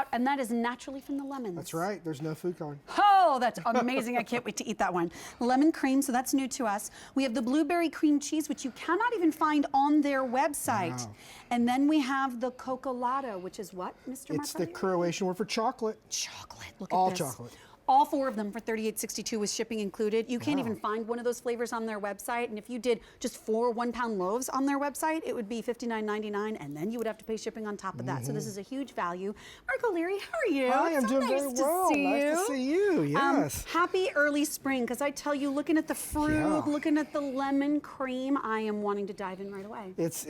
out, and that is naturally from the lemons. That's right. There's no food coloring. Oh, that's amazing. I can't wait to eat that one. Lemon cream, so that's new to us. We have the blueberry cream cheese, which you cannot even find on their website. Wow. And then we have the cocolada, which is what, Mr. It's the Marconi? Croatian word for chocolate. Chocolate. Look at All this. chocolate. All 4 of them for $38.62 with shipping included. You can't even find one of those flavors on their website. And if you did just 4 one-pound loaves on their website, it would be $59.99, and then you would have to pay shipping on top of that. So this is a huge value. Mark O'Leary, how are you? Hi, I'm so doing nice very to well. see Nice to see you. Yes. Happy early spring, because I tell you, looking at the fruit, Yeah. looking at the lemon cream, I am wanting to dive in right away. It's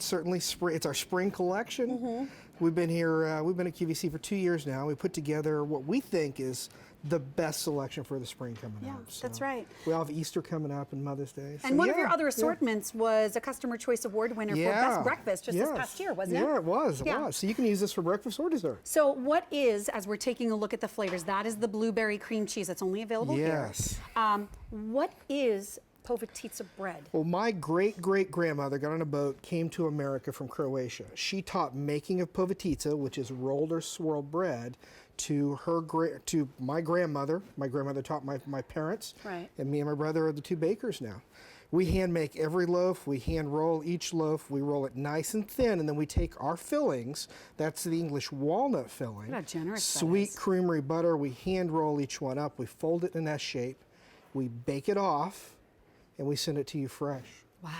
certainly spring. It's our spring collection. We've been here. We've been at QVC for 2 years now. We put together what we think is the best selection for the spring coming up. So that's right. We all have Easter coming up and Mother's Day. And one of your other assortments was a Customer Choice Award winner for Best Breakfast just this past year, wasn't it? Yeah, it was. It was. So you can use this for breakfast or dessert. So what is, as we're taking a look at the flavors, that is the blueberry cream cheese that's only available here. Yes. What is Povitica bread? Well, my great-great-grandmother got on a boat, came to America from Croatia. She taught making of Povitica, which is rolled or swirled bread, to my grandmother. My grandmother taught my parents. Right. And me and my brother are the 2 bakers now. We hand make every loaf. We hand roll each loaf. We roll it nice and thin, and then we take our fillings. That's the English walnut filling. Look how generous that Sweet is. creamery butter. We hand roll each one up. We fold it in that shape. We bake it off, and we send it to you fresh. Wow.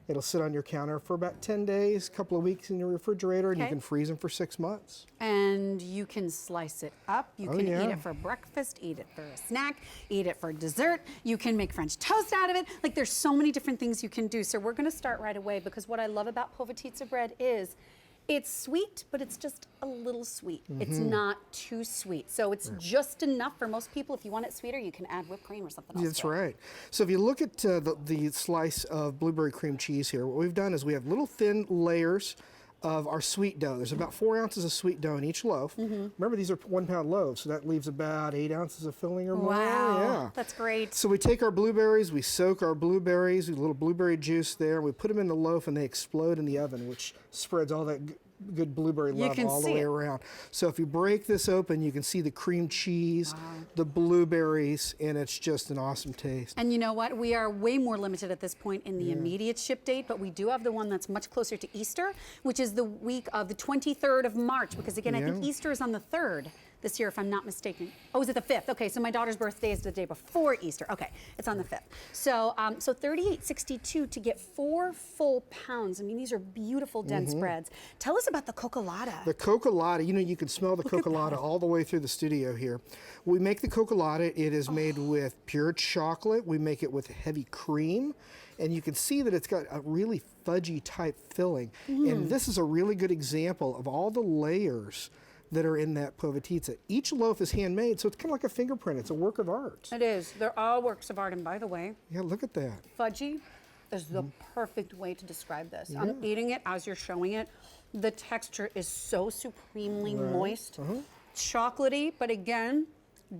It'll sit on your counter for about 10 days, a couple of weeks in your refrigerator, and you can freeze them for 6 months. And you can slice it up. You can eat it for breakfast, eat it for a snack, eat it for dessert. You can make French toast out of it. Like, there's so many different things you can do. So we're going to start right away, because what I love about Povitica bread is it's sweet, but it's just a little sweet. It's not too sweet. So it's just enough for most people. If you want it sweeter, you can add whipped cream or something else. That's right. So if you look at the slice of blueberry cream cheese here, what we've done is we have little thin layers of our sweet dough. There's about 4 ounces of sweet dough in each loaf. Remember, these are 1-pound loaves, so that leaves about 8 ounces of filling or more. Wow, Yeah. that's great. So we take our blueberries, we soak our blueberries, a little blueberry juice there, we put them in the loaf and they explode in the oven, which spreads all that good blueberry love all the way around. So if you break this open, you can see the cream cheese, the blueberries, and it's just an awesome taste. And you know what? We are way more limited at this point in the immediate ship date, but we do have the one that's much closer to Easter, which is the week of the 23rd of March, because again, I think Easter is on the 3rd this year, if I'm not mistaken. Oh, is it the 5th? Okay, so my daughter's birthday is the day before Easter. Okay, it's on the 5th. So, so $38.62 to get 4 full pounds. I mean, these are beautiful, dense breads. Tell us about the cocolada. The cocolada, you know, you can smell the cocolada all the way through the studio here. We make the cocolada. It is made with pure chocolate. We make it with heavy cream. And you can see that it's got a really fudgy type filling. And this is a really good example of all the layers that are in that Povitica. Each loaf is handmade, so it's kind of like a fingerprint. It's a work of art. It is. They're all works of art. And by the way, Yeah, look at that. fudgy is the perfect way to describe this. I'm eating it as you're showing it. The texture is so supremely moist, chocolatey, but again,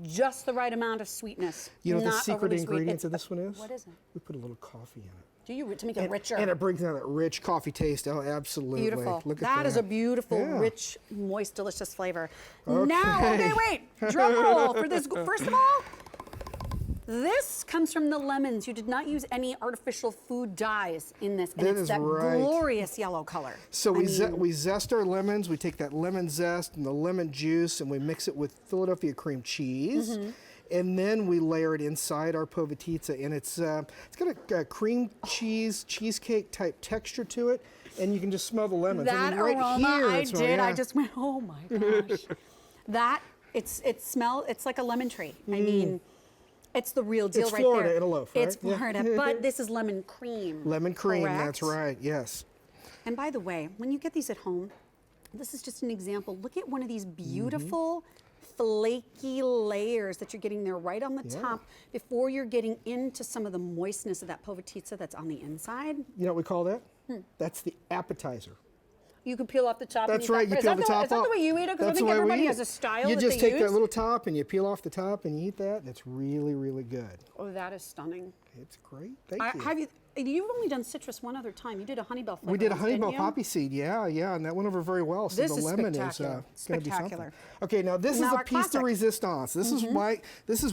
just the right amount of sweetness. You know what the not secret overly sweet. ingredient of this one is? What is it? We put a little coffee in it. Do you, to make it richer? And it brings out that rich coffee taste. Oh, absolutely. Beautiful. Look at That is a beautiful, rich, moist, delicious flavor. Okay. Now, okay, wait. Drum roll for this. First of all, this comes from the lemons. You did not use any artificial food dyes in this. And it's that glorious yellow color. So we zest our lemons. We take that lemon zest and the lemon juice and we mix it with Philadelphia cream cheese. And then we layer it inside our Povitica, and it's got a cream cheese, cheesecake type texture to it, and you can just smell the lemons. That I mean, right aroma, here, I did. I just went, oh my gosh. It's like a lemon tree. I mean, it's the real deal it's right Florida there. in a loaf, right? It's Florida, but this is lemon cream. Lemon cream, correct? that's right, yes. And by the way, when you get these at home, this is just an example. Look at one of these beautiful, flaky layers that you're getting there right on the top before you're getting into some of the moistness of that Povitica that's on the inside. You know what we call that? That's the appetizer. You can peel off the top. That's right, you peel the top off. Is that the way you eat it? Because I think everybody has a style You that just they take use. that little top and you peel off the top and you eat that, and it's really, really good. Oh, that is stunning. It's great, thank you. You've only done citrus one other time. You did a honeybell flavor. We did a once, honeybell didn't you? poppy seed, yeah, and that went over very well. So This the is lemon spectacular. is going to be something. Spectacular. Okay, now this Now is a our piece de classic. resistance. This is why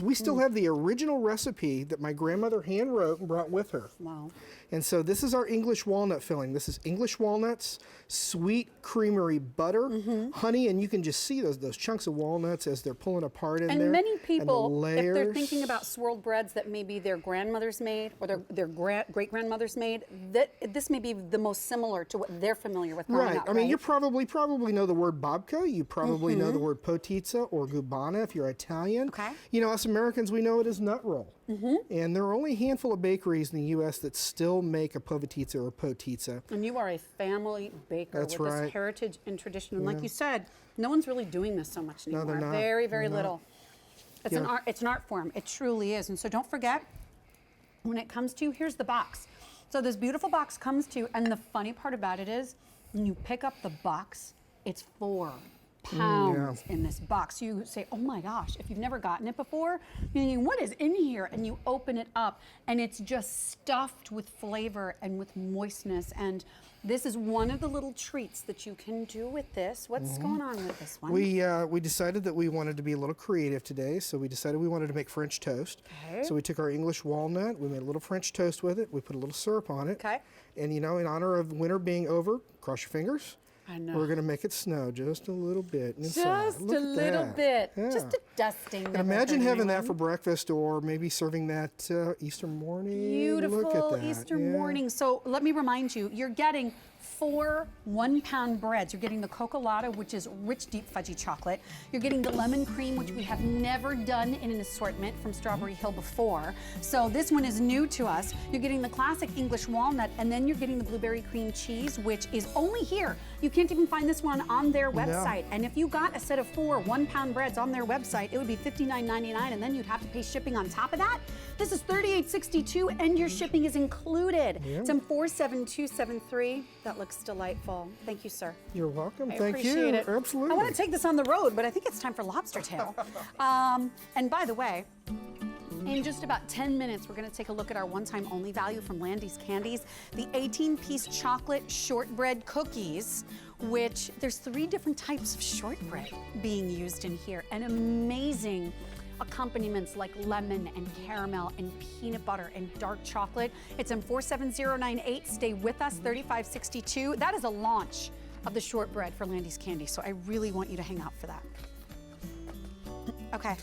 we still have the original recipe that my grandmother hand wrote and brought with her. Wow. And so this is our English walnut filling. This is English walnuts, sweet creamery butter, honey, and you can just see those chunks of walnuts as they're pulling apart in there. And many people, and the if they're layers. thinking about swirled breads that maybe their grandmothers made or their great-grandmothers made, this may be the most similar to what they're familiar with growing Right. up, I mean, right? you probably know the word babka. You probably know the word potitza or gubana if you're Italian. Okay. You know, us Americans, we know it as nut roll. And there are only a handful of bakeries in the U.S. that still make a povitizza or potitza. And you are a family baker That's with right. this heritage and tradition. And like you said, no one's really doing this so much anymore. they're not. Very, They're very not. little. It's an art. It's an art form. It truly is. And so don't forget, when it comes to, here's the box. So this beautiful box comes to you, and the funny part about it is, when you pick up the box, it's 4 pounds in this box. You say, oh my gosh, if you've never gotten it before, you're thinking, what is in here? And you open it up, and it's just stuffed with flavor and with moistness. And this is one of the little treats that you can do with this. What's going on with this one? We decided that we wanted to be a little creative today, so we decided we wanted to make French toast. Okay. So we took our English walnut, we made a little French toast with it, we put a little syrup on it. Okay. And you know, in honor of winter being over, cross your fingers. I know. We're going to make it snow just a little bit inside. Just Look a at little that. bit. Yeah. Just a dusting. And imagine having that for breakfast or maybe serving that Easter morning. Beautiful Look at that. Easter Yeah. morning. So let me remind you, you're getting 4 1-pound breads. You're getting the coccolata, which is rich, deep, fudgy chocolate. You're getting the lemon cream, which we have never done in an assortment from Strawberry Hill before. So this one is new to us. You're getting the classic English walnut, and then you're getting the blueberry cream cheese, which is only here. You can't even find this one on their website. And if you got a set of 4 1-pound breads on their website, it would be $59.99, and then you'd have to pay shipping on top of that. This is $38.62, and your shipping is included. It's in 47273. That looks delightful. Thank you, sir. You're welcome. I Thank appreciate you. it. Absolutely. I want to take this on the road, but I think it's time for lobster tail. And by the way, in just about 10 minutes, we're going to take a look at our one-time only value from Landy's Candies, the 18-piece chocolate shortbread cookies, which there's 3 different types of shortbread being used in here, and amazing accompaniments like lemon and caramel and peanut butter and dark chocolate. It's in 47098. Stay with us, 3562. That is a launch of the shortbread for Landy's Candy, so I really want you to hang out for that. Okay.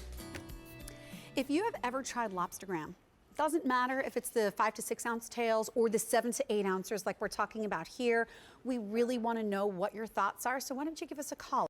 If you have ever tried lobstergram, doesn't matter if it's the 5 to 6 ounce tails or the 7 to 8 ounces like we're talking about here, we really want to know what your thoughts are, so why don't you give us a call?